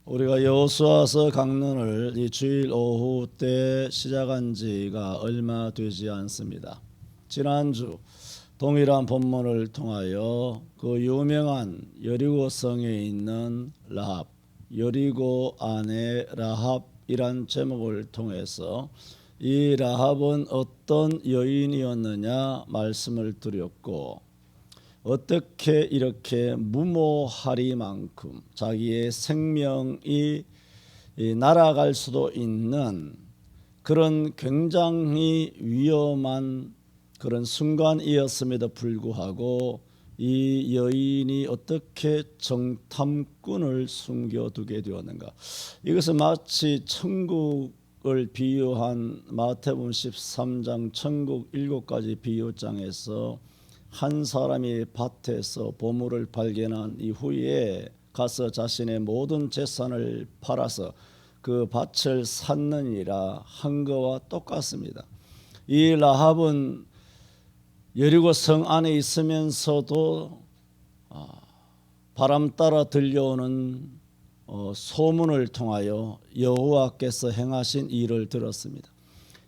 우리가 여호수아서 강론을 이 주일 오후 때 시작한 지가 얼마 되지 않습니다. 지난주 동일한 본문을 통하여 그 유명한 여리고성에 있는 라합, 여리고 안의 라합이란 제목을 통해서 이 라합은 어떤 여인이었느냐 말씀을 드렸고, 어떻게 이렇게 무모하리만큼 자기의 생명이 날아갈 수도 있는 그런 굉장히 위험한 그런 순간이었음에도 불구하고 이 여인이 어떻게 정탐꾼을 숨겨두게 되었는가. 이것은 마치 천국을 비유한 마태복음 13장 천국 7가지 비유장에서 한 사람이 밭에서 보물을 발견한 이후에 가서 자신의 모든 재산을 팔아서 그 밭을 샀느니라 한 것과 똑같습니다. 이 라합은 여리고 성 안에 있으면서도 바람 따라 들려오는 소문을 통하여 여호와께서 행하신 일을 들었습니다.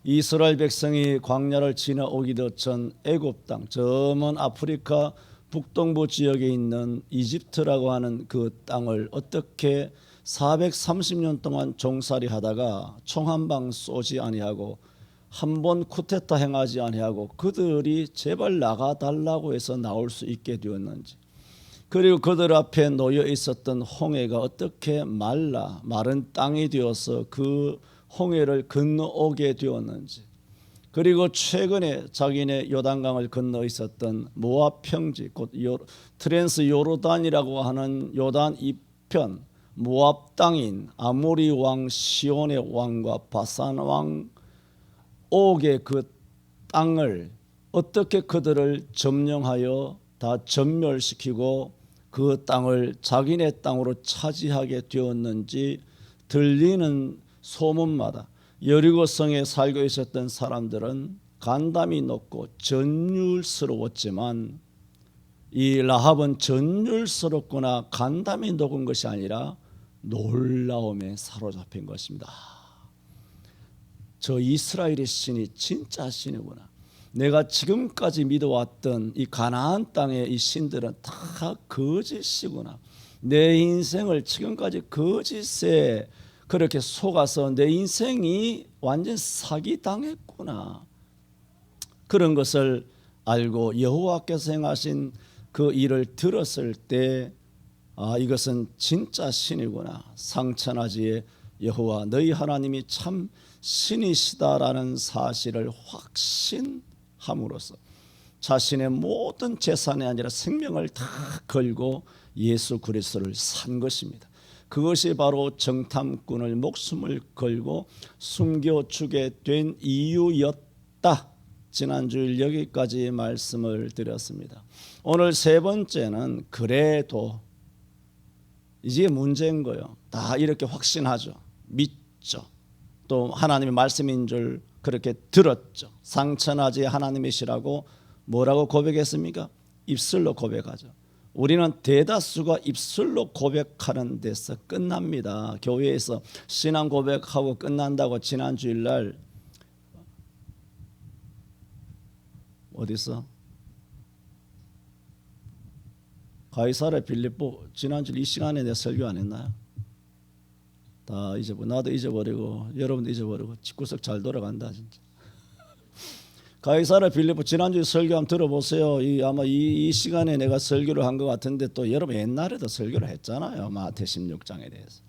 이스라엘 백성이 광야를 지나오기도 전 애굽 땅, 저 먼 아프리카 북동부 지역에 있는 이집트라고 하는 그 땅을 어떻게 430년 동안 종살이 하다가 총 한 방 쏘지 아니하고 한 번 쿠데타 행하지 아니하고 그들이 제발 나가달라고 해서 나올 수 있게 되었는지, 그리고 그들 앞에 놓여 있었던 홍해가 어떻게 마른 땅이 되어서 그 홍해를 건너오게 되었는지, 그리고 최근에 자기네 요단강을 건너 있었던 모압 평지, 곧 트랜스 요르단이라고 하는 요단 이편 모압 땅인 아모리 왕 시온의 왕과 바산 왕 옥의 그 땅을 어떻게 그들을 점령하여 다 전멸시키고 그 땅을 자기네 땅으로 차지하게 되었는지, 들리는 소문마다 여리고성에 살고 있었던 사람들은 간담이 높고 전율스러웠지만, 이 라합은 전율스럽거나 간담이 높은 것이 아니라 놀라움에 사로잡힌 것입니다. 저 이스라엘의 신이 진짜 신이구나. 내가 지금까지 믿어왔던 이 가나안 땅의 이 신들은 다 거짓이구나. 내 인생을 지금까지 거짓에 그렇게 속아서 내 인생이 완전 사기당했구나. 그런 것을 알고 여호와께서 행하신 그 일을 들었을 때, 이것은 진짜 신이구나. 상천하지의 여호와 너희 하나님이 참 신이시다라는 사실을 확신함으로써 자신의 모든 재산이 아니라 생명을 다 걸고 예수 그리스도를 산 것입니다. 그것이 바로 정탐꾼을 목숨을 걸고 숨겨주게 된 이유였다. 지난주일 여기까지 말씀을 드렸습니다. 오늘 세 번째는 그래도, 이게 문제인 거예요. 다 이렇게 확신하죠. 믿죠. 또 하나님의 말씀인 줄 그렇게 들었죠. 상천하지 하나님이시라고 뭐라고 고백했습니까? 입술로 고백하죠. 우리는 대다수가 입술로 고백하는 데서 끝납니다. 교회에서 신앙 고백하고 끝난다고 지난 주일날 어디서 가이사랴 빌립보 지난주 이 시간에 내가 설교 안 했나요? 다 잊어버리고, 나도 잊어버리고 여러분도 잊어버리고 집구석 잘 돌아간다 진짜. 가이사랴 빌립보 지난주에 설교 한번 들어보세요. 아마 이 시간에 내가 설교를 한 것 같은데, 또 여러분 옛날에도 설교를 했잖아요. 마태 16장에 대해서.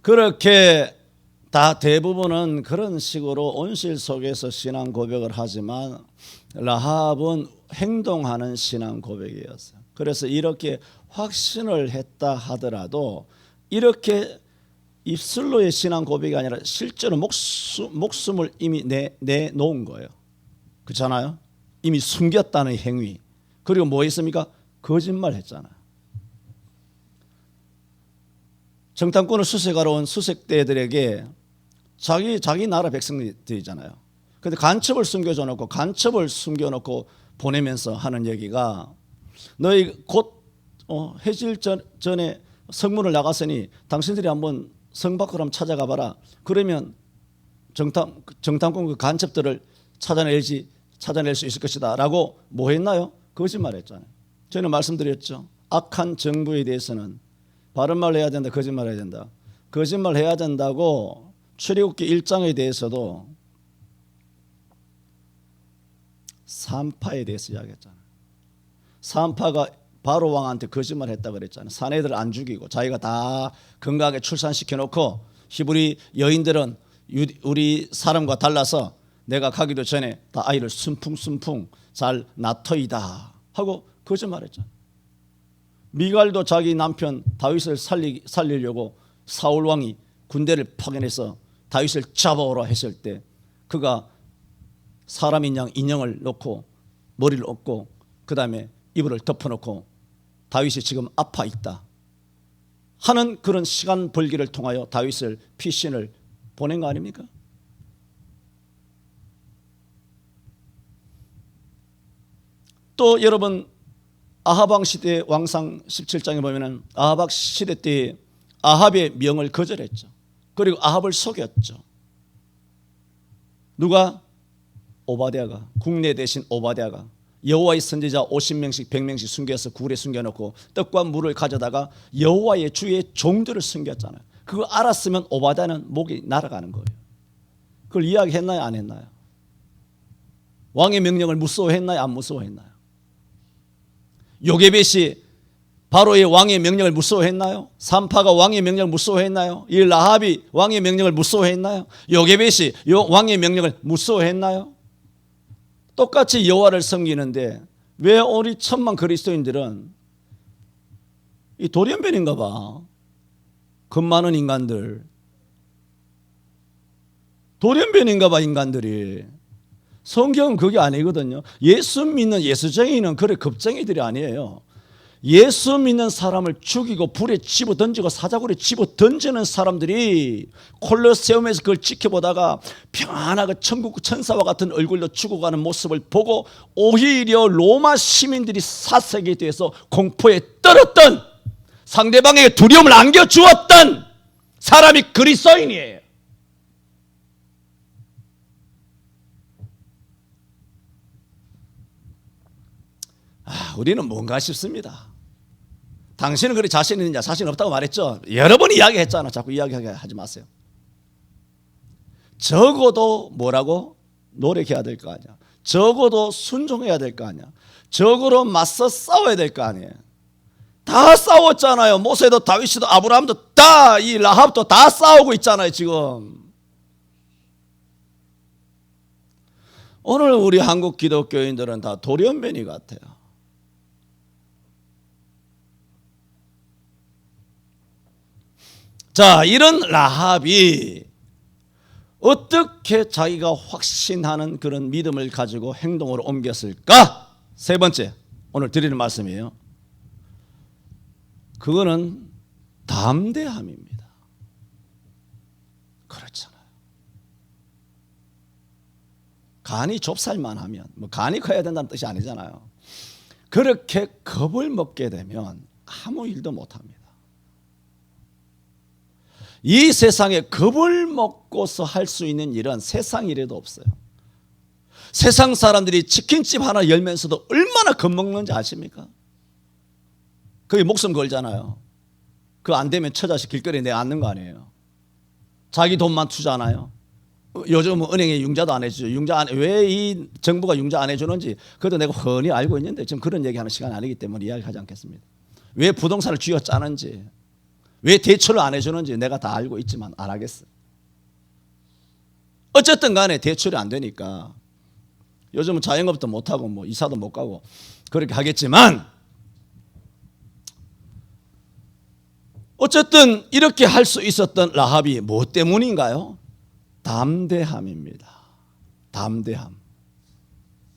그렇게 다 대부분은 그런 식으로 온실 속에서 신앙 고백을 하지만, 라합은 행동하는 신앙 고백이었어요. 그래서 이렇게 확신을 했다 하더라도, 이렇게 입술로의 신앙 고백이 아니라 실제로 목숨을 이미 내놓은 거예요. 그렇잖아요. 이미 숨겼다는 행위. 그리고 뭐 했습니까? 거짓말 했잖아요. 정탐꾼을 수색하러 온 수색대들에게 자기 나라 백성들이잖아요. 그런데 간첩을 숨겨놓고 보내면서 하는 얘기가, 너희 곧 해질 전에 성문을 나갔으니 당신들이 한번 성 밖으로 한번 찾아가 봐라. 그러면 정탐꾼 그 간첩들을 찾아낼 수 있을 것이다 라고 뭐 했나요? 거짓말했잖아요. 저는 말씀드렸죠. 악한 정부에 대해서는 바른 말 해야 된다, 거짓말 해야 된다. 거짓말 해야 된다고 출애굽기 1장에 대해서도 산파에 대해서 이야기했잖아요. 산파가 바로 왕한테 거짓말 했다 그랬잖아요. 사내들 안 죽이고 자기가 다 건강하게 출산시켜 놓고 히브리 여인들은 우리 사람과 달라서 내가 가기도 전에 다 아이를 순풍순풍 잘 낳더이다 하고 거짓말했잖아요. 미갈도 자기 남편 다윗을 살리려고 사울 왕이 군대를 파견해서 다윗을 잡아오라 했을 때 그가 사람인 양 인형을 놓고 머리를 얹고 그 다음에 이불을 덮어놓고 다윗이 지금 아파 있다 하는 그런 시간 벌기를 통하여 다윗을 피신을 보낸 거 아닙니까? 또 여러분 아합 왕 시대 왕상 17장에 보면은 아합 시대 때 아합의 명을 거절했죠. 그리고 아합을 속였죠. 누가? 오바댜가, 국내 대신 오바댜가 여호와의 선지자 50명씩 100명씩 숨겨서 굴에 숨겨놓고 떡과 물을 가져다가 여호와의 주의 종들을 숨겼잖아요. 그거 알았으면 오바댜는 목이 날아가는 거예요. 그걸 이야기했나요? 안 했나요? 왕의 명령을 무서워했나요? 안 무서워했나요? 요게벳이 바로의 왕의 명령을 무서워했나요? 산파가 왕의 명령을 무서워했나요? 이 라합이 왕의 명령을 무서워했나요? 요게벳이 왕의 명령을 무서워했나요? 똑같이 여호와를 섬기는데 왜 우리 천만 그리스도인들은 이 돌연변인가 봐. 겁 많은 인간들. 돌연변인가 봐 인간들이. 성경은 그게 아니거든요. 예수 믿는 예수쟁이는 그래 겁쟁이들이 아니에요. 예수 믿는 사람을 죽이고 불에 집어 던지고 사자굴에 집어 던지는 사람들이 콜로세움에서 그걸 지켜보다가 평안하고 천국 천사와 같은 얼굴로 죽어가는 모습을 보고 오히려 로마 시민들이 사색에 대해서 공포에 떨었던 상대방에게 두려움을 안겨주었던 사람이 그리스도인이에요. 우리는 뭔가 싶습니다. 당신은 그리 자신 있느냐? 자신 없다고 말했죠. 여러 번 이야기했잖아. 자꾸 이야기하게 하지 마세요. 적어도 뭐라고? 노력해야 될 거 아니야. 적어도 순종해야 될 거 아니야. 적어도 맞서 싸워야 될 거 아니에요. 다 싸웠잖아요. 모세도 다윗도 아브라함도 다 이 라합도 다 싸우고 있잖아요 지금. 오늘 우리 한국 기독교인들은 다 돌연변이 같아요. 자, 이런 라합이 어떻게 자기가 확신하는 그런 믿음을 가지고 행동으로 옮겼을까? 세 번째, 오늘 드리는 말씀이에요. 그거는 담대함입니다. 그렇잖아요. 간이 좁쌀만 하면, 뭐 간이 커야 된다는 뜻이 아니잖아요. 그렇게 겁을 먹게 되면 아무 일도 못합니다. 이 세상에 겁을 먹고서 할 수 있는 일은 세상 일에도 없어요. 세상 사람들이 치킨집 하나 열면서도 얼마나 겁먹는지 아십니까? 그게 목숨 걸잖아요. 그거 안 되면 처자식 길거리에 내앉는 거 아니에요. 자기 돈만 투자하나요? 요즘은 은행에 융자도 안 해주죠. 왜 이 정부가 융자 안 해주는지 그것도 내가 훤히 알고 있는데 지금 그런 얘기하는 시간이 아니기 때문에 이야기하지 않겠습니다. 왜 부동산을 쥐어짜는지, 왜 대출을 안 해주는지 내가 다 알고 있지만 안 하겠어요. 어쨌든 간에 대출이 안 되니까 요즘은 자영업도 못하고 뭐 이사도 못 가고 그렇게 하겠지만 어쨌든 이렇게 할 수 있었던 라합이 뭐 때문인가요? 담대함입니다. 담대함.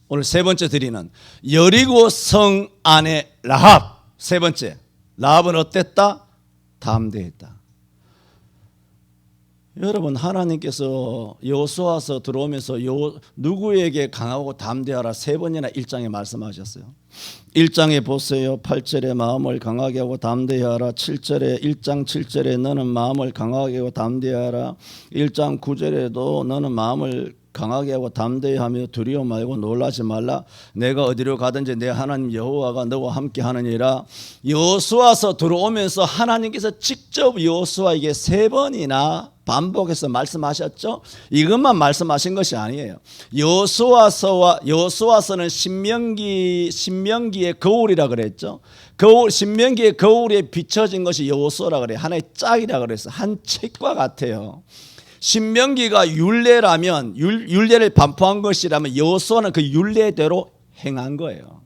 오늘 세 번째 드리는 여리고 성 안의 라합. 세 번째, 라합은 어땠다? 담대했다. 여러분, 하나님께서 여호수아서 들어오면서 누구에게 강하고 담대하라 3번이나 1장에 말씀하셨어요. 1장에 보세요. 8절에 마음을 강하게 하고 담대하라. 7절에 1장 7절에 너는 마음을 강하게 하고 담대하라. 1장 9절에도 너는 마음을 강하게 하고 담대하며 두려워 말고 놀라지 말라. 내가 어디로 가든지 내 하나님 여호와가 너와 함께 하느니라. 여호수아서 들어오면서 하나님께서 직접 여호수아에게 3번이나 반복해서 말씀하셨죠. 이것만 말씀하신 것이 아니에요. 여호수아서는 신명기의 거울이라 그랬죠. 신명기의 거울에 비춰진 것이 여호수아라 그래요. 하나의 짝이라 그랬어요. 한 책과 같아요. 신명기가 율례라면, 율례를 반포한 것이라면 여호수아는 그 율례대로 행한 거예요.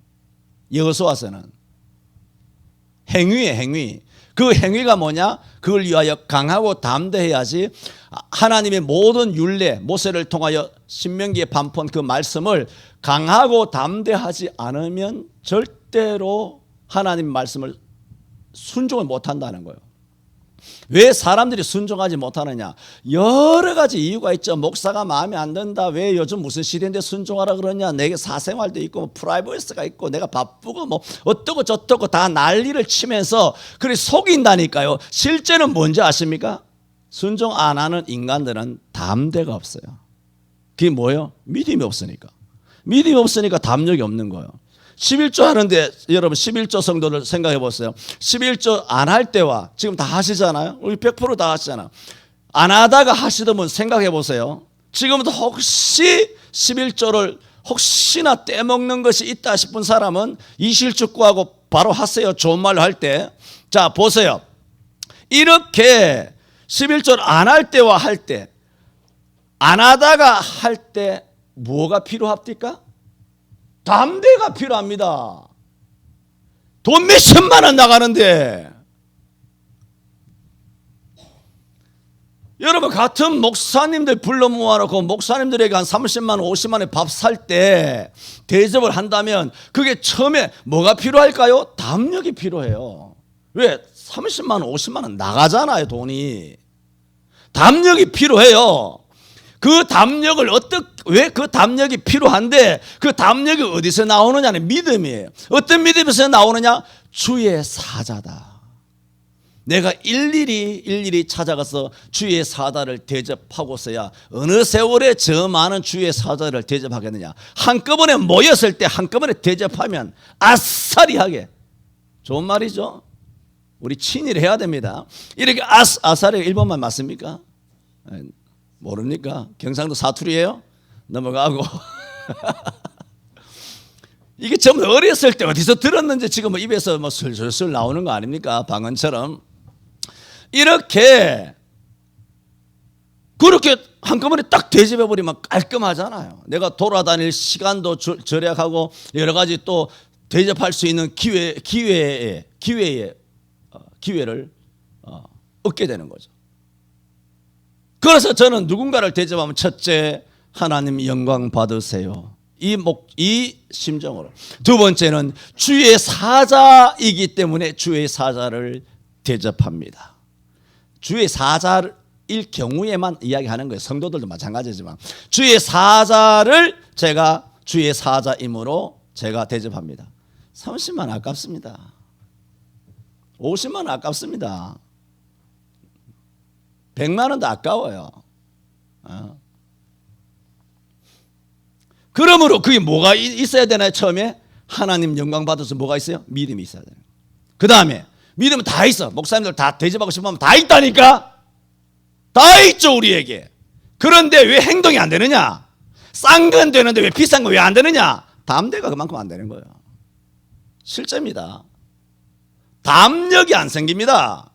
여호수아서는 행위에 행위. 그 행위가 뭐냐? 그걸 위하여 강하고 담대해야지. 하나님의 모든 율례, 모세를 통하여 신명기에 반포한 그 말씀을 강하고 담대하지 않으면 절대로 하나님 말씀을 순종을 못한다는 거예요. 왜 사람들이 순종하지 못하느냐? 여러 가지 이유가 있죠. 목사가 마음에 안 든다. 왜 요즘 무슨 시대인데 순종하라 그러냐? 내게 사생활도 있고 뭐 프라이버시가 있고 내가 바쁘고 뭐 어떠고 저떠고 다 난리를 치면서 그래 속인다니까요. 실제는 뭔지 아십니까? 순종 안 하는 인간들은 담대가 없어요. 그게 뭐예요? 믿음이 없으니까. 믿음이 없으니까 담력이 없는 거예요. 11조 하는데 여러분 11조 성도들 생각해 보세요. 11조 안 할 때와 지금 다 하시잖아요. 우리 100% 다 하시잖아요. 안 하다가 하시던 분 생각해 보세요. 지금도 혹시 11조를 혹시나 떼먹는 것이 있다 싶은 사람은 이실축구하고 바로 하세요. 좋은 말로 할 때. 자 보세요. 이렇게 11조를 안 할 때와 할 때, 안 하다가 할 때 뭐가 필요합니까? 담대가 필요합니다. 돈 몇천만 원 나가는데 여러분 같은 목사님들 불러 모아놓고 목사님들에게 한 30만 원 50만 원에 밥 살 때 대접을 한다면 그게 처음에 뭐가 필요할까요? 담력이 필요해요. 왜? 30만 원 50만 원 나가잖아요. 돈이. 담력이 필요해요. 그 담력을 왜 그 담력이 필요한데 그 담력이 어디서 나오느냐는 믿음이에요. 어떤 믿음에서 나오느냐? 주의 사자다. 내가 일일이 찾아가서 주의 사자를 대접하고서야 어느 세월에 저 많은 주의 사자를 대접하겠느냐. 한꺼번에 모였을 때 한꺼번에 대접하면 아싸리 하게. 좋은 말이죠. 우리 친일 해야 됩니다. 이렇게 아싸리 일본말 맞습니까? 모릅니까? 경상도 사투리예요? 넘어가고 이게 전부 어렸을 때 어디서 들었는지 지금 뭐 입에서 뭐 슬슬 나오는 거 아닙니까? 방언처럼. 이렇게 그렇게 한꺼번에 딱 대접해버리면 깔끔하잖아요. 내가 돌아다닐 시간도 절약하고 여러 가지 또 대접할 수 있는 기회를 얻게 되는 거죠. 그래서 저는 누군가를 대접하면 첫째, 하나님 영광 받으세요. 이 심정으로. 두 번째는 주의 사자이기 때문에 주의 사자를 대접합니다. 주의 사자일 경우에만 이야기하는 거예요. 성도들도 마찬가지지만 주의 사자를 제가 주의 사자이므로 제가 대접합니다. 30만 아깝습니다. 50만 아깝습니다. 100만 원도 아까워요. 그러므로 그게 뭐가 있어야 되나요? 처음에 하나님 영광 받아서 뭐가 있어요? 믿음이 있어야 돼요. 그 다음에 믿음은 다 있어. 목사님들 다 대접하고 싶으면 다 있다니까. 다 있죠 우리에게. 그런데 왜 행동이 안 되느냐? 싼 건 되는데 왜 비싼 건 왜 안 되느냐? 담대가 그만큼 안 되는 거예요. 실제입니다. 담력이 안 생깁니다.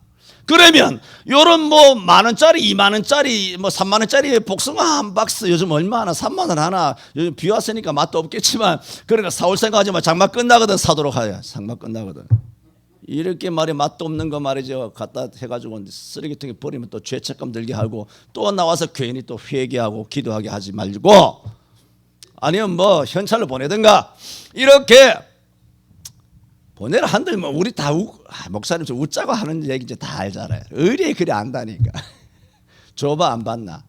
그러면 요런 뭐 만 원짜리, 2만 원짜리, 뭐 3만 원짜리 복숭아 한 박스 요즘 얼마나 3만 원 하나. 요즘 비 왔으니까 맛도 없겠지만 그러니까 사올 생각하지 마. 장마 끝나거든 사도록 하여. 장마 끝나거든. 이렇게 말이 맛도 없는 거 말이죠. 갖다 해가지고 쓰레기통에 버리면 또 죄책감 들게 하고 또 나와서 괜히 또 회개하고 기도하게 하지 말고 아니면 뭐 현찰로 보내든가 이렇게 보내라 한들 뭐 우리 다 목사님 좀 웃자고 하는 얘기 이제 다 알잖아요. 의리에 그래 안다니까. 줘봐 안 받나?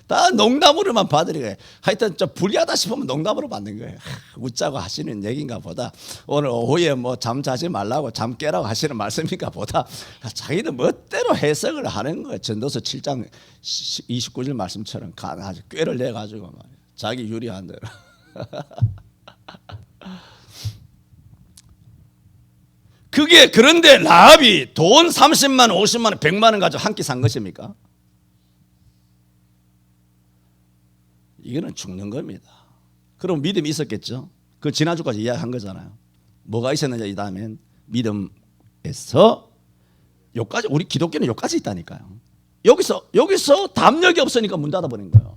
다 농담으로만 받으리게. 하여튼 좀 불리하다 싶으면 농담으로 받는 거예요. 웃자고 하시는 얘기인가 보다. 오늘 오후에 뭐 잠 자지 말라고 잠 깨라고 하시는 말씀인가 보다. 자기들 멋대로 해석을 하는 거예요. 전도서 7장 29절 말씀처럼 아주 꾀를 내가지고 말이에요. 자기 유리한 대로. 그게 그런데 라합이 돈 30만 원, 50만 원, 100만 원 가지고 한 끼 산 것입니까? 이거는 죽는 겁니다. 그럼 믿음이 있었겠죠? 그 지난주까지 이야기한 거잖아요. 뭐가 있었느냐 이 다음엔 믿음에서 요까지 우리 기독교는 요까지 있다니까요. 여기서 담력이 없으니까 문 닫아버린 거예요.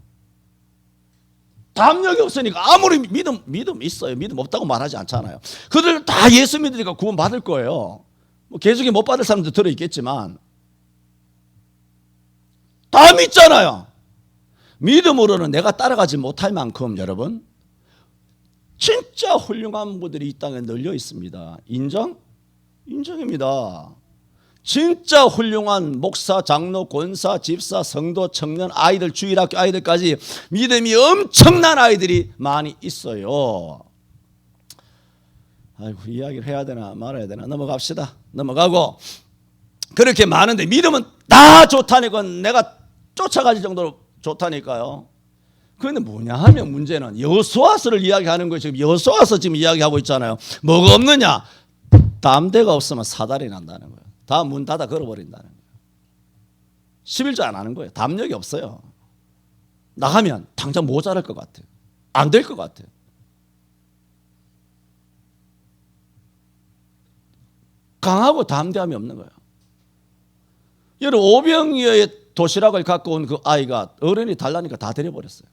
담력이 없으니까 아무리 믿음 있어요. 믿음 없다고 말하지 않잖아요. 그들 다 예수 믿으니까 구원 받을 거예요. 뭐 계속이 못 받을 사람도 들어있겠지만 다 믿잖아요. 믿음으로는 내가 따라가지 못할 만큼 여러분 진짜 훌륭한 분들이 이 땅에 널려 있습니다. 인정? 인정입니다. 진짜 훌륭한 목사, 장로, 권사, 집사, 성도, 청년, 아이들, 주일학교 아이들까지 믿음이 엄청난 아이들이 많이 있어요. 아이고, 이야기를 해야 되나 말아야 되나 넘어갑시다. 넘어가고 그렇게 많은데 믿음은 다 좋다니까 내가 쫓아가질 정도로 좋다니까요. 그런데 뭐냐 하면 문제는 여호수아서를 이야기하는 거예요. 지금 여호수아서 지금 이야기하고 있잖아요. 뭐가 없느냐? 담대가 없으면 사달이 난다는 거예요. 다 문 닫아 걸어버린다는 거예요. 11조 안 하는 거예요. 담력이 없어요. 나가면 당장 모자랄 것 같아요. 안 될 것 같아요. 강하고 담대함이 없는 거예요. 여러분 오병이어의 도시락을 갖고 온 그 아이가 어른이 달라니까 다 데려버렸어요.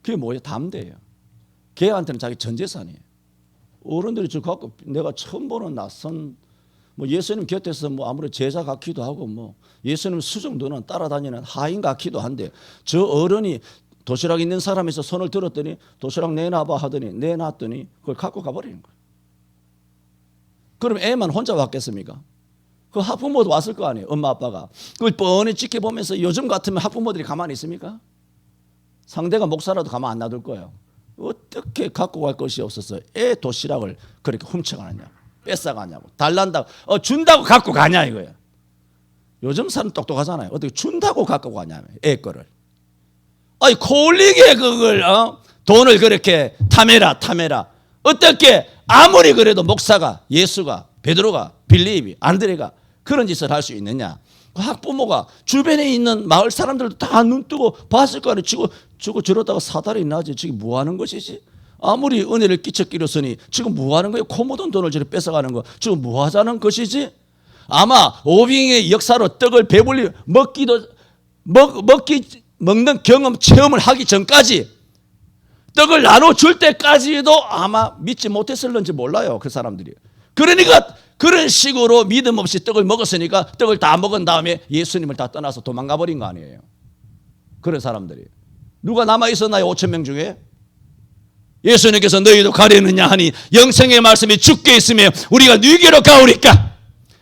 그게 뭐예요? 담대예요. 걔한테는 자기 전 재산이에요. 어른들이 저 갖고 내가 처음 보는 낯선 뭐 예수님 곁에서 뭐 아무리 제자 같기도 하고 뭐 예수님 수정도는 따라다니는 하인 같기도 한데 저 어른이 도시락 있는 사람에서 손을 들었더니 도시락 내놔봐 하더니 내놨더니 그걸 갖고 가버리는 거예요. 그럼 애만 혼자 왔겠습니까? 그 학부모도 왔을 거 아니에요. 엄마 아빠가. 그걸 뻔히 지켜보면서 요즘 같으면 학부모들이 가만히 있습니까? 상대가 목사라도 가만 안 놔둘 거예요. 어떻게 갖고 갈 것이 없어서 애 도시락을 그렇게 훔쳐가느냐고 뺏어가냐고 달란다고 준다고 갖고 가냐 이거예요. 요즘 사람 똑똑하잖아요. 어떻게 준다고 갖고 가냐면 애 거를. 아니 콜리게 그걸 돈을 그렇게 탐해라. 어떻게 아무리 그래도 목사가 예수가 베드로가 빌립이 안드레가 그런 짓을 할 수 있느냐. 학부모가 주변에 있는 마을 사람들도 다 눈 뜨고 봤을 거 아니에요. 저거 저러다가 사달이 나지. 지금 뭐 하는 것이지? 아무리 은혜를 끼쳤기로서니 지금 뭐 하는 거예요? 코 묻은 돈을 저렇게 뺏어가는 거. 지금 뭐 하자는 것이지? 아마 오빙의 역사로 떡을 배불리 먹는 경험 체험을 하기 전까지 떡을 나눠줄 때까지도 아마 믿지 못했을는지 몰라요. 그 사람들이. 그러니까 그런 식으로 믿음 없이 떡을 먹었으니까 떡을 다 먹은 다음에 예수님을 다 떠나서 도망가 버린 거 아니에요. 그런 사람들이. 누가 남아있었나요? 5,000명 중에? 예수님께서 너희도 가려느냐 하니 영생의 말씀이 주께 있으며 우리가 네게로 가오리까.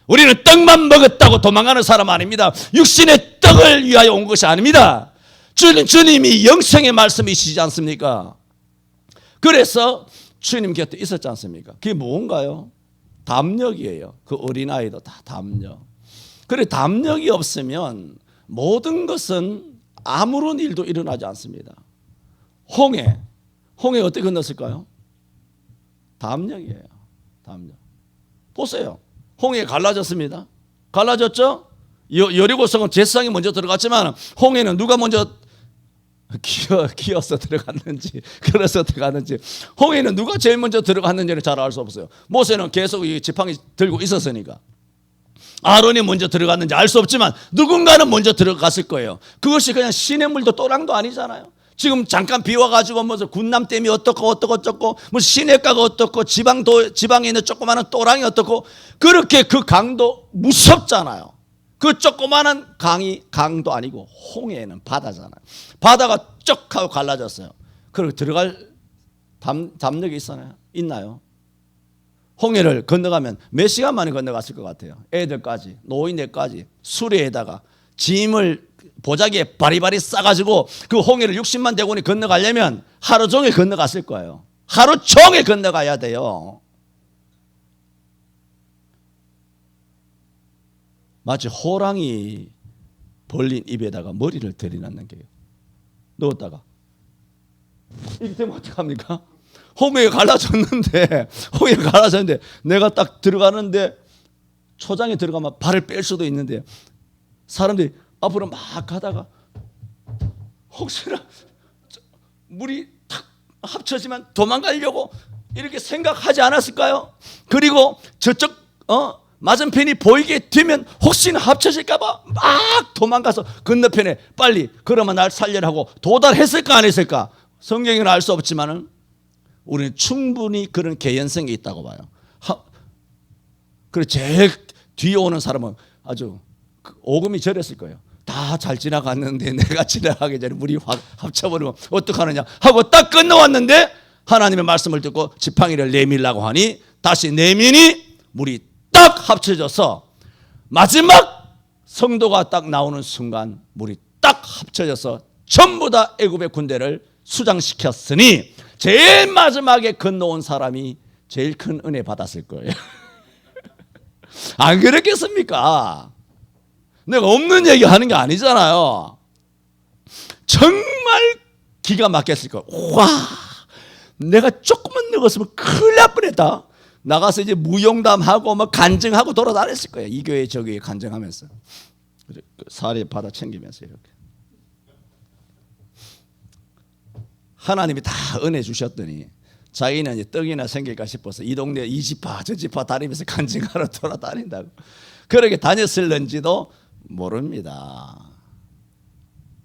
우리는 떡만 먹었다고 도망가는 사람 아닙니다. 육신의 떡을 위하여 온 것이 아닙니다. 주님이 영생의 말씀이시지 않습니까? 그래서 주님 곁에 있었지 않습니까? 그게 뭔가요? 담력이에요. 그 어린아이도 다 담력. 그래 담력이 없으면 모든 것은 아무런 일도 일어나지 않습니다. 홍해 어떻게 건넜을까요? 담력이에요. 담력. 보세요. 홍해 갈라졌습니다. 갈라졌죠? 여리고성은 제사장이 먼저 들어갔지만 홍해는 누가 먼저 기어서 들어갔는지 걸어서 들어갔는지 홍해는 누가 제일 먼저 들어갔는지는 잘 알 수 없어요. 모세는 계속 이 지팡이 들고 있었으니까 아론이 먼저 들어갔는지 알 수 없지만 누군가는 먼저 들어갔을 거예요. 그것이 그냥 시냇물도 또랑도 아니잖아요. 지금 잠깐 비 와가지고 무슨 군남댐이 어떻고 뭐 시냇가가 어떻고 지방에 있는 조그마한 또랑이 어떻고 그렇게 그 강도 무섭잖아요. 그 조그마한 강도 아니고 홍해는 바다잖아요. 바다가 쩍 하고 갈라졌어요. 그리고 들어갈 담력이 있나요? 홍해를 건너가면 몇 시간 만에 건너갔을 것 같아요. 애들까지 노인네까지 수레에다가 짐을 보자기에 바리바리 싸가지고 그 홍해를 60만 대군이 건너가려면 하루 종일 건너갔을 거예요. 하루 종일 건너가야 돼요. 마치 호랑이 벌린 입에다가 머리를 들이놨는 게요. 넣었다가 이렇게 되면 어떡합니까? 홍해가 갈라졌는데 내가 딱 들어가는데 초장에 들어가면 발을 뺄 수도 있는데 사람들이 앞으로 막 가다가 혹시나 물이 탁 합쳐지면 도망가려고 이렇게 생각하지 않았을까요? 그리고 저쪽 맞은편이 보이게 되면 혹시나 합쳐질까봐 막 도망가서 건너편에 빨리 그러면 날 살려라 하고 도달했을까 안 했을까? 성경에는 알 수 없지만은 우리는 충분히 그런 개연성이 있다고 봐요. 그리고 제일 뒤에 오는 사람은 아주 오금이 저렸을 거예요. 다 잘 지나갔는데 내가 지나가기 전에 물이 확 합쳐버리면 어떡하느냐 하고 딱 건너왔는데 하나님의 말씀을 듣고 지팡이를 내밀라고 하니 다시 내미니 물이 딱 합쳐져서 마지막 성도가 딱 나오는 순간 물이 딱 합쳐져서 전부 다 애굽의 군대를 수장시켰으니 제일 마지막에 건너온 사람이 제일 큰 은혜 받았을 거예요. 안 그렇겠습니까? 내가 없는 얘기 하는 게 아니잖아요. 정말 기가 막혔을 거예요. 와, 내가 조금만 늙었으면 큰일 날 뻔했다. 나가서 이제 무용담하고 뭐 간증하고 돌아다녔을 거예요. 이 교회 저 교회 간증하면서 사례 받아 챙기면서 이렇게. 하나님이 다 은혜 주셨더니 자기는 이제 떡이나 생길까 싶어서 이 동네 이 지파 저 지파 다니면서 간증하러 돌아다닌다고. 그렇게 다녔을는지도 모릅니다.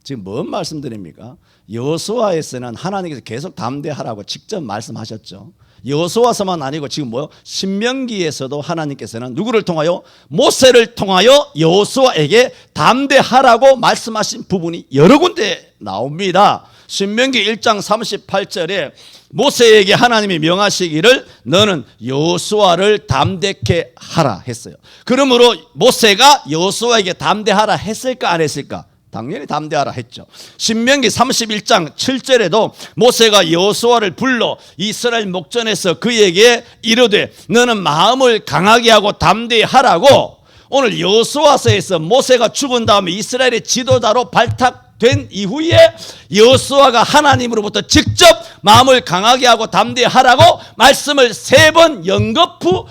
지금 뭔 말씀드립니까? 여호수아에서는 하나님께서 계속 담대하라고 직접 말씀하셨죠. 여호수아서만 아니고 지금 뭐요? 신명기에서도 하나님께서는 누구를 통하여? 모세를 통하여 여호수아에게 담대하라고 말씀하신 부분이 여러 군데 나옵니다. 신명기 1장 38절에 모세에게 하나님이 명하시기를 너는 여호수아를 담대케 하라 했어요. 그러므로 모세가 여호수아에게 담대하라 했을까 안 했을까? 당연히 담대하라 했죠. 신명기 31장 7절에도 모세가 여호수아를 불러 이스라엘 목전에서 그에게 이르되 너는 마음을 강하게 하고 담대하라고. 오늘 여호수아서에서 모세가 죽은 다음에 이스라엘의 지도자로 발탁된 이후에 여호수아가 하나님으로부터 직접 마음을 강하게 하고 담대하라고 말씀을 3번 연거푸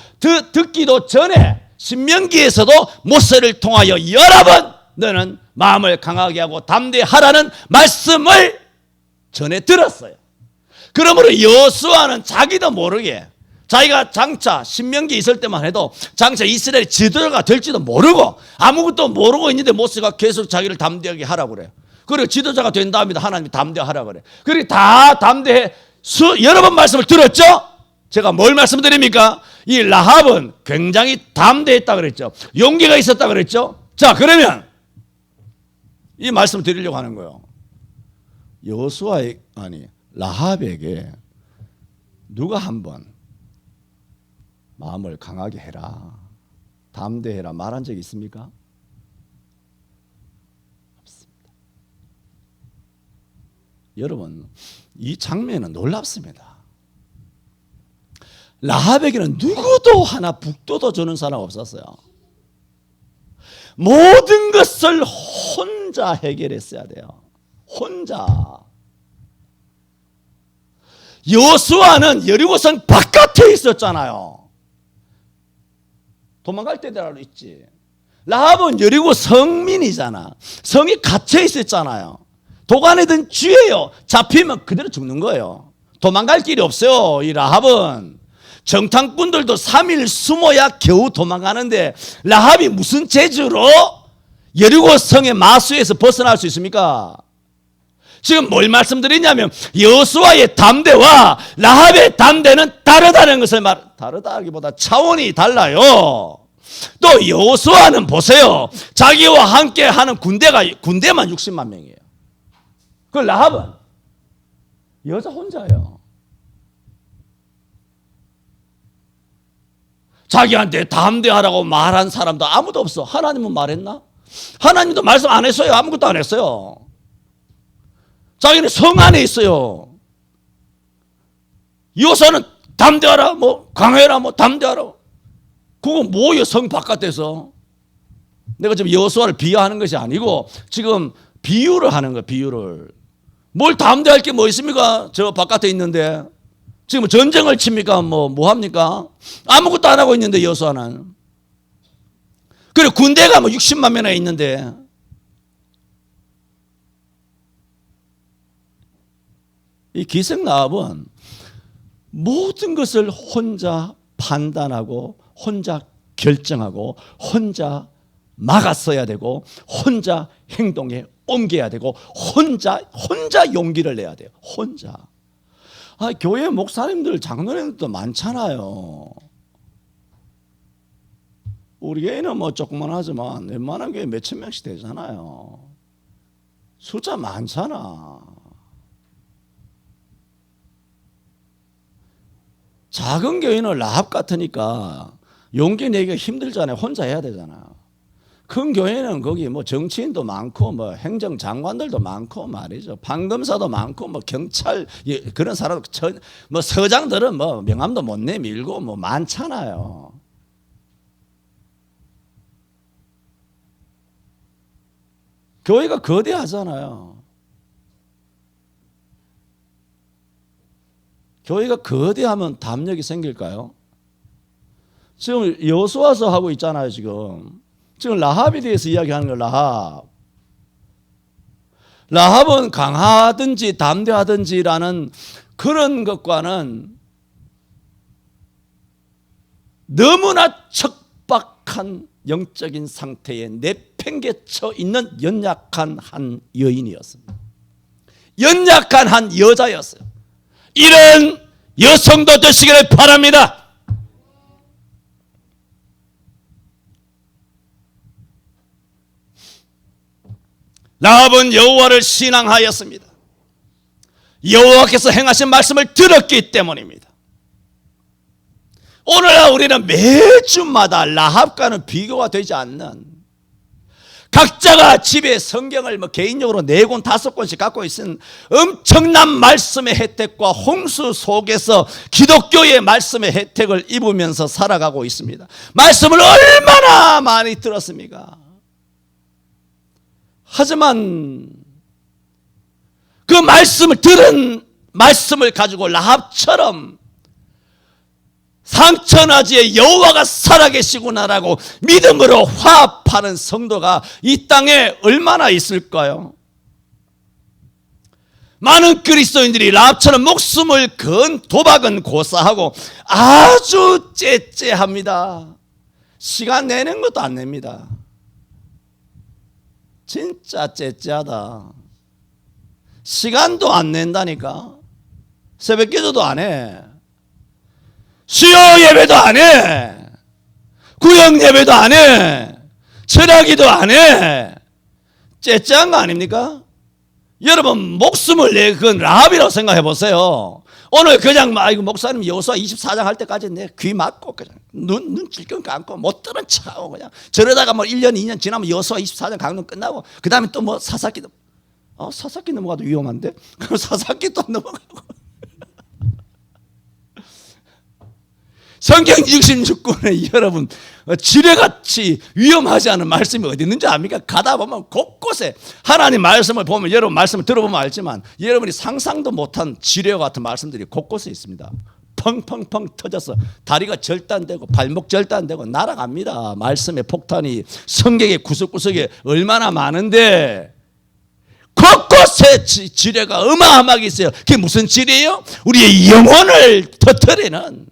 듣기도 전에 신명기에서도 모세를 통하여 여러 번 너는 마음을 강하게 하고 담대하라는 말씀을 전해 들었어요. 그러므로 여호수아는 자기도 모르게 자기가 장차 신명기 있을 때만 해도 장차 이스라엘 지도자가 될지도 모르고 아무것도 모르고 있는데 모세가 계속 자기를 담대하게 하라고 그래요. 그리고 지도자가 된 다음에 하나님이 담대하라고 그래요. 그리고 다 담대해 여러 번 말씀을 들었죠. 제가 뭘 말씀드립니까? 이 라합은 굉장히 담대했다 그랬죠. 용기가 있었다 그랬죠. 자, 그러면 이 말씀을 드리려고 하는 거예요. 여호수아의 라합에게 누가 한번 마음을 강하게 해라, 담대해라 말한 적이 있습니까? 없습니다. 여러분, 이 장면은 놀랍습니다. 라합에게는 누구도 하나 북돋워 주는 사람 없었어요. 모든 것을 혼자 해결했어야 돼요. 혼자. 여호수아는 여리고성 바깥에 있었잖아요. 도망갈 때라도 있지. 라합은 여리고 성민이잖아. 성이 갇혀 있었잖아요. 도관이든 쥐예요. 잡히면 그대로 죽는 거예요. 도망갈 길이 없어요. 이 라합은. 정탐꾼들도 3일 숨어야 겨우 도망가는데 라합이 무슨 재주로 여리고 성의 마수에서 벗어날 수 있습니까? 지금 뭘 말씀드리냐면 여호수아의 담대와 라합의 담대는 다르다는 것을 다르다기보다 차원이 달라요. 또 여호수아는 보세요. 자기와 함께 하는 군대만 60만 명이에요. 그 라합은 여자 혼자예요. 자기한테 담대하라고 말한 사람도 아무도 없어. 하나님은 말했나? 하나님도 말씀 안 했어요. 아무것도 안 했어요. 자기는 성 안에 있어요. 여호수아는 담대하라, 뭐 강해라, 뭐 담대하라. 그거 뭐예요? 성 바깥에서. 내가 지금 여호수아를 비하하는 것이 아니고 지금 비유를 하는 거예요. 비유를. 뭘 담대할 게 뭐 있습니까? 저 바깥에 있는데. 지금 전쟁을 칩니까? 뭐 합니까? 아무것도 안 하고 있는데 여호수아는. 그리고 군대가 뭐 60만 명이나 있는데. 이 기생라합은 모든 것을 혼자 판단하고 혼자 결정하고 혼자 막았어야 되고 혼자 행동에 옮겨야 되고 혼자 용기를 내야 돼요. 혼자. 교회 목사님들 장로님들도 많잖아요. 우리 교회는 뭐 조금만 하지만 웬만한 교회 몇천 명씩 되잖아요. 숫자 많잖아. 작은 교회는 라합 같으니까 용기 내기가 힘들잖아요. 혼자 해야 되잖아요. 큰 교회는 거기 뭐 정치인도 많고 뭐 행정장관들도 많고 말이죠. 판검사도 많고 뭐 경찰 그런 사람 뭐 서장들은 뭐 명함도 못 내밀고 뭐 많잖아요. 교회가 거대하잖아요. 교회가 거대하면 담력이 생길까요? 지금 여호수아서 하고 있잖아요. 지금 라합에 대해서 이야기하는 거예요. 라합은 강하든지 담대하든지라는 그런 것과는 너무나 척박한 영적인 상태에 내팽개쳐 있는 연약한 한 여인이었습니다. 연약한 한 여자였어요. 이런 여성도 되시기를 바랍니다. 라합은 여호와를 신앙하였습니다. 여호와께서 행하신 말씀을 들었기 때문입니다. 오늘날 우리는 매주마다 라합과는 비교가 되지 않는, 각자가 집에 성경을 뭐 개인적으로 4권 5권씩 갖고 있는 엄청난 말씀의 혜택과 홍수 속에서 기독교의 말씀의 혜택을 입으면서 살아가고 있습니다. 말씀을 얼마나 많이 들었습니까? 하지만 그 말씀을 들은 말씀을 가지고 라합처럼 상천하지에 여호와가 살아계시구나라고 믿음으로 화합하는 성도가 이 땅에 얼마나 있을까요? 많은 그리스도인들이 라합처럼 목숨을 건 도박은 고사하고 아주 째째합니다. 시간 내는 것도 안 냅니다. 진짜 째째하다. 시간도 안 낸다니까. 새벽 기도도 안 해. 수요 예배도 안 해. 구역 예배도 안 해. 철야기도 안 해. 째째한 거 아닙니까? 여러분 목숨을 내 그건 라합이라고 생각해 보세요. 오늘 그냥 이거 목사님 여호수아 24장 할 때까지 내 귀 막고 그냥 눈 질끈 감고 못 들은 척하고 그냥 저러다가 뭐 1년 2년 지나면 여호수아 24장 강론 끝나고 그 다음에 또 뭐 사사기도 사사기 넘어가도 위험한데 그럼 사사기 또 넘어가고 성경 66권에 여러분 지뢰같이 위험하지 않은 말씀이 어디 있는지 압니까? 가다 보면 곳곳에 하나님 말씀을 보면 여러분 말씀을 들어보면 알지만 여러분이 상상도 못한 지뢰와 같은 말씀들이 곳곳에 있습니다. 펑펑펑 터져서 다리가 절단되고 발목 절단되고 날아갑니다. 말씀의 폭탄이 성경의 구석구석에 얼마나 많은데 곳곳에 지뢰가 어마어마하게 있어요. 그게 무슨 지뢰예요? 우리의 영혼을 터뜨리는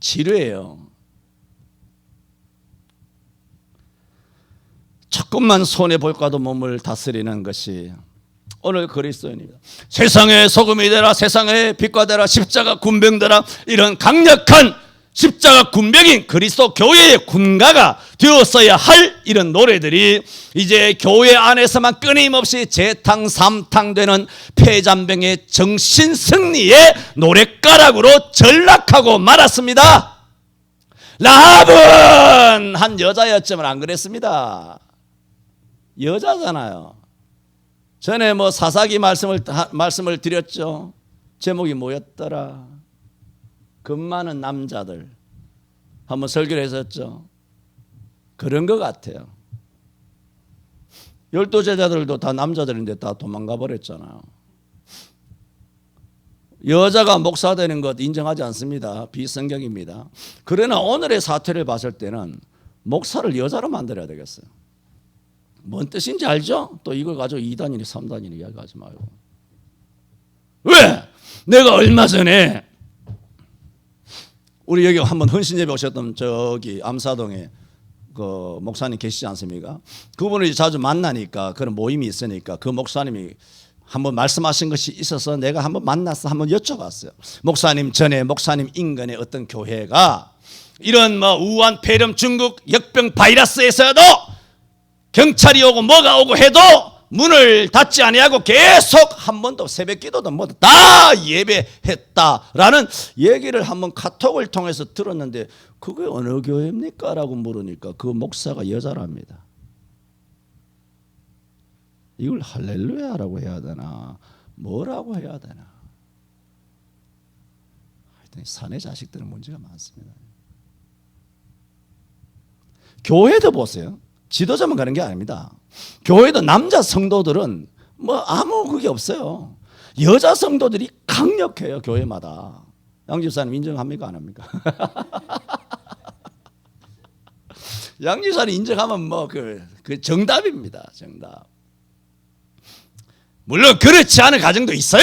지뢰예요. 조금만 손해볼까도 몸을 다스리는 것이 오늘 그리스도인입니다. 세상의 소금이 되라, 세상의 빛과 되라, 십자가 군병 되라, 이런 강력한 십자가 군병인 그리스도 교회의 군가가 되었어야 할 이런 노래들이 이제 교회 안에서만 끊임없이 재탕 삼탕되는 폐잔병의 정신승리의 노랫가락으로 전락하고 말았습니다. 라합은 한 여자였지만 안 그랬습니다. 여자잖아요. 전에 뭐 사사기 말씀을 드렸죠. 제목이 뭐였더라? 겁 많은 남자들. 한번 설교를 했었죠. 그런 것 같아요. 12제자들도 다 남자들인데 다 도망가 버렸잖아요. 여자가 목사 되는 것 인정하지 않습니다. 비성경입니다. 그러나 오늘의 사태를 봤을 때는 목사를 여자로 만들어야 되겠어요. 뭔 뜻인지 알죠? 또 이걸 가지고 2단이니 3단이니 이야기하지 말고. 왜? 내가 얼마 전에 우리 여기 한번 헌신예배 오셨던 저기 암사동에 그 목사님 계시지 않습니까? 그분을 자주 만나니까 그런 모임이 있으니까 그 목사님이 한번 말씀하신 것이 있어서 내가 한번 만나서 한번 여쭤봤어요. 목사님 전에 목사님 인근의 어떤 교회가 이런 뭐 우한, 폐렴, 중국 역병 바이러스에서도 경찰이 오고 뭐가 오고 해도 문을 닫지 아니하고 계속 한 번도 새벽 기도도 뭐 다 예배했다라는 얘기를 한번 카톡을 통해서 들었는데 그게 어느 교회입니까? 라고 물으니까 그 목사가 여자랍니다. 이걸 할렐루야라고 해야 되나 뭐라고 해야 되나. 하여튼 사내 자식들은 문제가 많습니다. 교회도 보세요. 지도자만 가는 게 아닙니다. 교회도 남자 성도들은 뭐 아무 그게 없어요. 여자 성도들이 강력해요. 교회마다. 양 집사님 인정합니까? 안 합니까? 양 집사님 인정하면 뭐 그 정답입니다. 정답. 물론 그렇지 않은 가정도 있어요.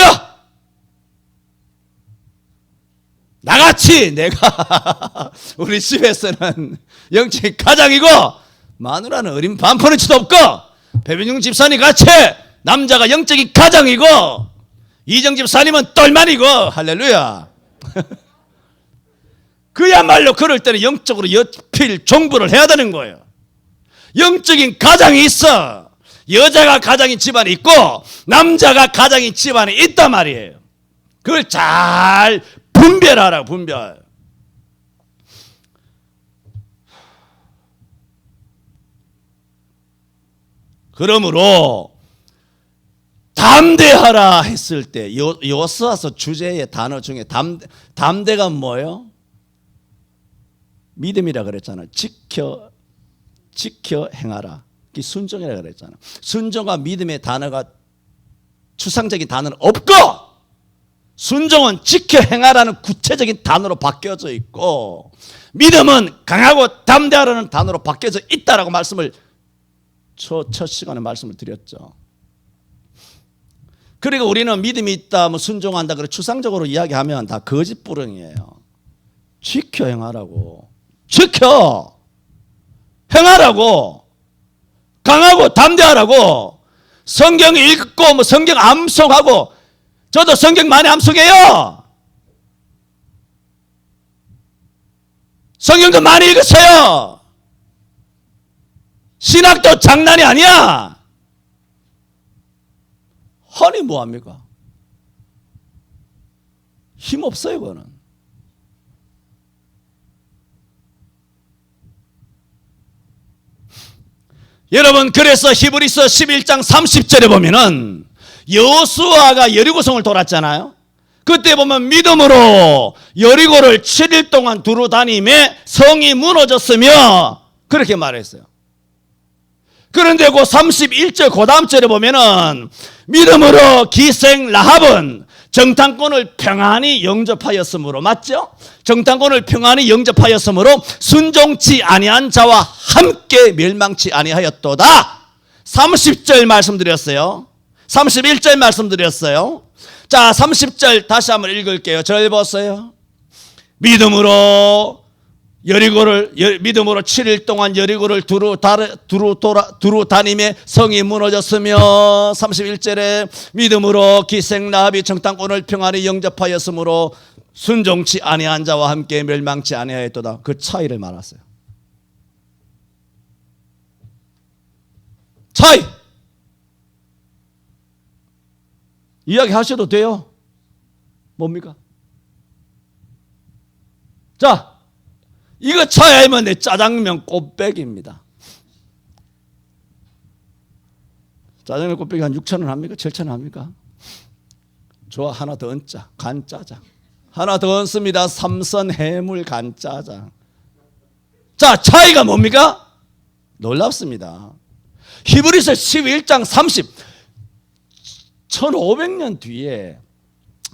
나같이 내가 우리 집에서는 영적 가장이고 마누라는 어린 반포너치도 없고 배변중 집사님 같이 남자가 영적인 가장이고 이정 집사님은 똘만이고 할렐루야. 그야말로 그럴 때는 영적으로 연필 종부를 해야 되는 거예요. 영적인 가장이 있어. 여자가 가장인 집안이 있고 남자가 가장인 집안이 있단 말이에요. 그걸 잘 분별하라고. 분별. 그러므로 담대하라 했을 때 요스와서 주제의 단어 중에 담대가 뭐예요? 믿음이라 그랬잖아요. 지켜 행하라. 순종이라 그랬잖아요. 순종과 믿음의 단어가 추상적인 단어는 없고 순종은 지켜 행하라는 구체적인 단어로 바뀌어져 있고 믿음은 강하고 담대하라는 단어로 바뀌어져 있다라고 말씀을 첫 시간에 말씀을 드렸죠. 그리고 우리는 믿음이 있다, 뭐 순종한다, 그래 추상적으로 이야기하면 다 거짓부렁이에요. 지켜 행하라고. 지켜 행하라고. 강하고 담대하라고. 성경 읽고 뭐 성경 암송하고 저도 성경 많이 암송해요. 성경도 많이 읽었어요. 신학도 장난이 아니야. 허니 뭐합니까? 힘 없어요 그거는. 여러분 그래서 히브리서 11장 30절에 보면은 여호수아가 여리고성을 돌았잖아요. 그때 보면 믿음으로 여리고를 7일 동안 두루 다니며 성이 무너졌으며 그렇게 말했어요. 그런데 그 31절 그 다음 절에 보면은 믿음으로 기생 라합은 정탐꾼을 평안히 영접하였으므로, 맞죠? 정탐꾼을 평안히 영접하였으므로 순종치 아니한 자와 함께 멸망치 아니하였도다. 30절 말씀드렸어요. 31절 말씀드렸어요. 자, 30절 다시 한번 읽을게요. 절 보세요. 믿음으로 7일 동안 여리고를 두루 다니며 성이 무너졌으며 31절에 믿음으로 기생 라합이 정탐꾼을 평안히 영접하였으므로 순종치 아니한 자와 함께 멸망치 아니하였도다. 그 차이를 말했어요. 차이. 이야기하셔도 돼요. 뭡니까? 자, 이거 차야면 내 짜장면 꽃배기입니다. 짜장면 꽃배기 한 6,000원 합니까? 7,000원 합니까? 좋아, 하나 더 얹자. 간짜장. 하나 더 얹습니다. 삼선 해물 간짜장. 자, 차이가 뭡니까? 놀랍습니다. 히브리서 11장 30, 1500년 뒤에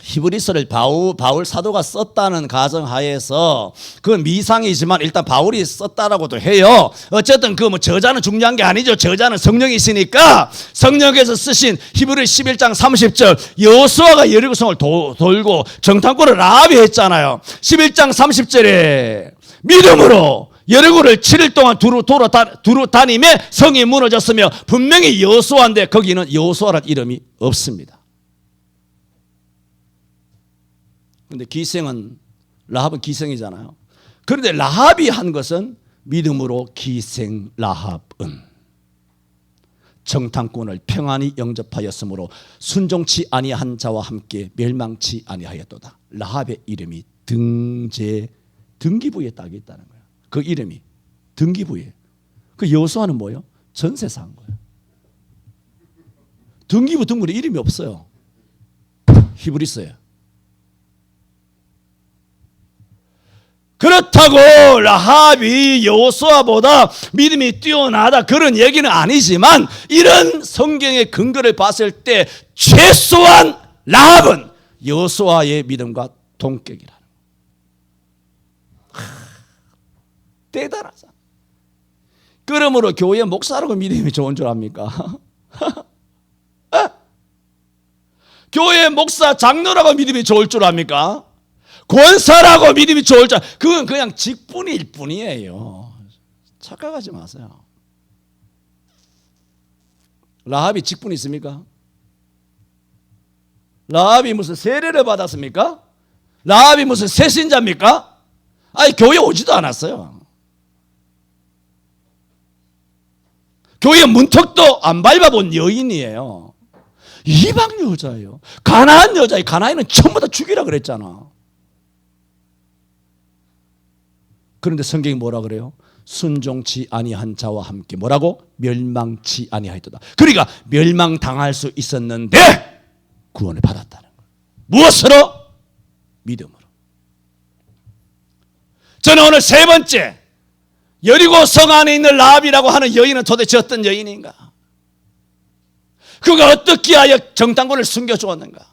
히브리서를 바울 사도가 썼다는 가정하에서, 그건 미상이지만 일단 바울이 썼다라고도 해요. 어쨌든 그 뭐 저자는 중요한 게 아니죠. 저자는 성령이시니까 성령께서 쓰신 히브리 11장 30절, 여호수아가 여리고성을 돌고 정탐꾼을 라합이 했잖아요. 11장 30절에 믿음으로 여리고를 7일 동안 두루 다니며 성이 무너졌으며, 분명히 여호수아인데 거기는 여호수아라는 이름이 없습니다. 그런데 기생은, 라합은 기생이잖아요. 그런데 라합이 한 것은 믿음으로 기생 라합은 정탐꾼을 평안히 영접하였으므로 순종치 아니한 자와 함께 멸망치 아니하였도다. 라합의 이름이 등기부에 딱 있다는 거예요. 그 이름이 등기부에. 그 여호수아는 뭐예요? 전세 산 거예요. 등기부 등본에 이름이 없어요. 히브리서에. 그렇다고 라합이 여호수아보다 믿음이 뛰어나다 그런 얘기는 아니지만, 이런 성경의 근거를 봤을 때 최소한 라합은 여호수아의 믿음과 동격이라는 거예요. 대단하잖아. 그러므로 교회 목사라고 믿음이 좋은 줄 압니까? 교회 목사 장로라고 믿음이 좋을 줄 압니까? 권사라고 믿음이 좋을 줄, 그건 그냥 직분일 뿐이에요. 착각하지 마세요. 라합이 직분이 있습니까? 라합이 무슨 세례를 받았습니까? 라합이 무슨 새신자입니까? 아니, 교회 오지도 않았어요. 교회 문턱도 안 밟아본 여인이에요. 이방 여자예요. 가나안 여자예요. 가나안은 전부 다 죽이라 그랬잖아. 그런데 성경이 뭐라 그래요? 순종치 아니한 자와 함께 뭐라고? 멸망치 아니하였도다. 그러니까 멸망당할 수 있었는데 구원을 받았다는 거예요. 무엇으로? 믿음으로. 저는 오늘 세 번째, 여리고 성 안에 있는 라합이라고 하는 여인은 도대체 어떤 여인인가? 그가 어떻게 하여 정탐꾼을 숨겨주었는가?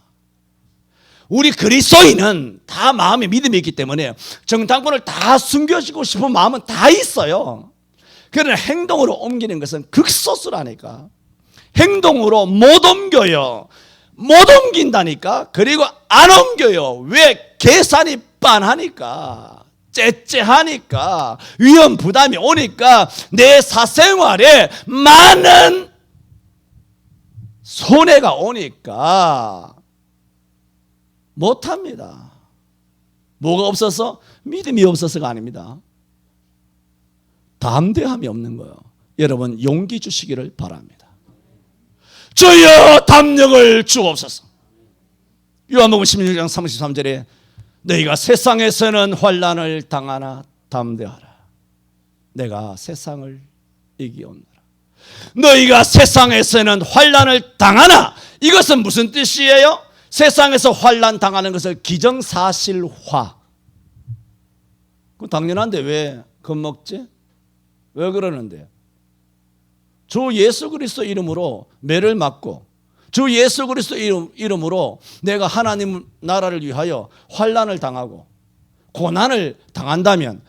우리 그리스도인은 다 마음에 믿음이 있기 때문에 정탐꾼을 다 숨겨주고 싶은 마음은 다 있어요. 그러나 행동으로 옮기는 것은 극소수라니까. 행동으로 못 옮겨요. 못 옮긴다니까. 그리고 안 옮겨요. 왜? 계산이 빤하니까, 째째하니까, 위험 부담이 오니까, 내 사생활에 많은 손해가 오니까 못합니다. 뭐가 없어서? 믿음이 없어서가 아닙니다. 담대함이 없는 거예요. 여러분, 용기 주시기를 바랍니다. 주여 담력을 주옵소서. 요한복음 16장 33절에 너희가 세상에서는 환난을 당하나 담대하라. 내가 세상을 이기었노라. 너희가 세상에서는 환난을 당하나, 이것은 무슨 뜻이에요? 세상에서 환난 당하는 것을 기정사실화. 그 당연한데 왜 겁먹지? 왜 그러는데? 주 예수 그리스도 이름으로 매를 맞고, 주 예수 그리스도 이름으로 내가 하나님 나라를 위하여 환난을 당하고 고난을 당한다면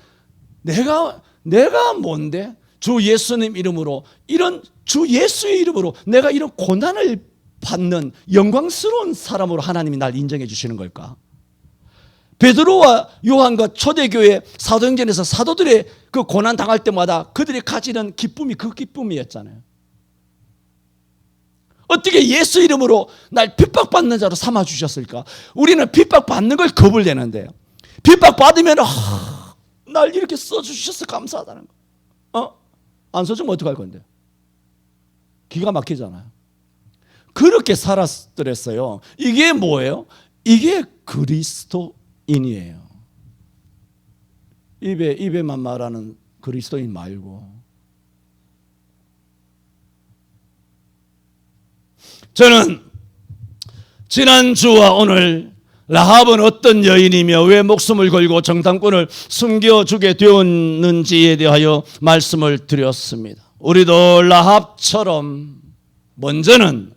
내가 뭔데? 주 예수님 이름으로, 이런 주 예수의 이름으로 내가 이런 고난을 받는 영광스러운 사람으로 하나님이 날 인정해 주시는 걸까? 베드로와 요한과 초대교회 사도행전에서 사도들의 그 고난 당할 때마다 그들이 가지는 기쁨이 그 기쁨이었잖아요. 어떻게 예수 이름으로 날 핍박받는 자로 삼아 주셨을까? 우리는 핍박받는 걸 겁을 내는데, 핍박받으면 날 이렇게 써주셔서 감사하다는 거. 안 써주면 어떡할 건데? 기가 막히잖아요. 그렇게 살았더랬어요. 이게 뭐예요? 이게 그리스도인이에요. 입에만 말하는 그리스도인 말고. 저는 지난주와 오늘 라합은 어떤 여인이며 왜 목숨을 걸고 정탐꾼을 숨겨주게 되었는지에 대하여 말씀을 드렸습니다. 우리도 라합처럼 먼저는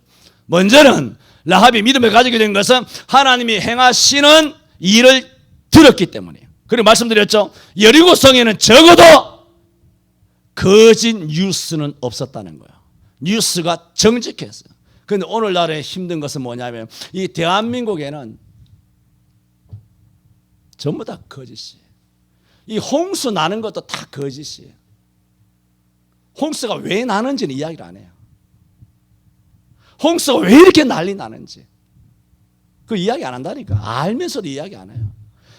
라합이 믿음을 가지게 된 것은 하나님이 행하시는 일을 들었기 때문이에요. 그리고 말씀드렸죠. 여리고성에는 적어도 거짓 뉴스는 없었다는 거예요. 뉴스가 정직했어요. 그런데 오늘날의 힘든 것은 뭐냐면 이 대한민국에는 전부 다 거짓이에요. 이 홍수 나는 것도 다 거짓이에요. 홍수가 왜 나는지는 이야기를 안 해요. 홍수가 왜 이렇게 난리 나는지 그 이야기 안 한다니까. 알면서도 이야기 안 해요.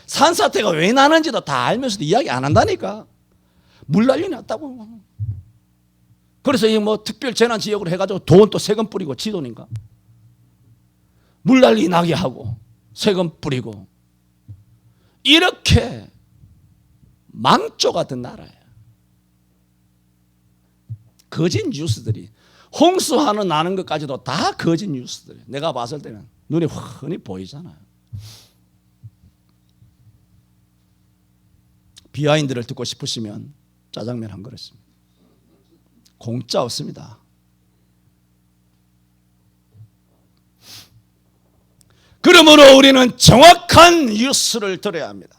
산사태가 왜 나는지도 다 알면서도 이야기 안 한다니까. 물난리 났다고. 그래서 이 뭐 특별 재난 지역으로 해가지고 돈 또 세금 뿌리고 지도니까 물난리 나게 하고 세금 뿌리고 이렇게 망조 같은 나라예요. 거짓 뉴스들이 홍수하는 나는 것까지도 다 거짓 뉴스들이에요. 내가 봤을 때는 눈에 훤히 보이잖아요. 비하인드를 듣고 싶으시면 짜장면 한 그릇입니다. 공짜 없습니다. 그러므로 우리는 정확한 뉴스를 들어야 합니다.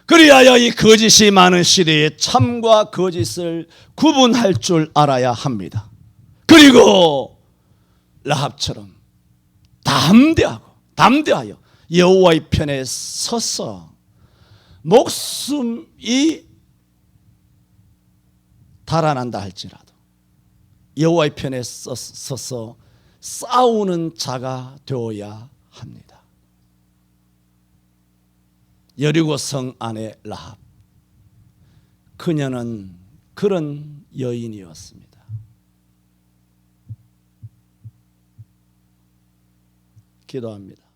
그리하여 이 거짓이 많은 시대에 참과 거짓을 구분할 줄 알아야 합니다. 그리고 라합처럼 담대하여 여호와의 편에 서서 목숨이 달아난다 할지라도 여호와의 편에 서서 싸우는 자가 되어야 합니다. 여리고 성 안의 라합, 그녀는 그런 여인이었습니다. 기도합니다.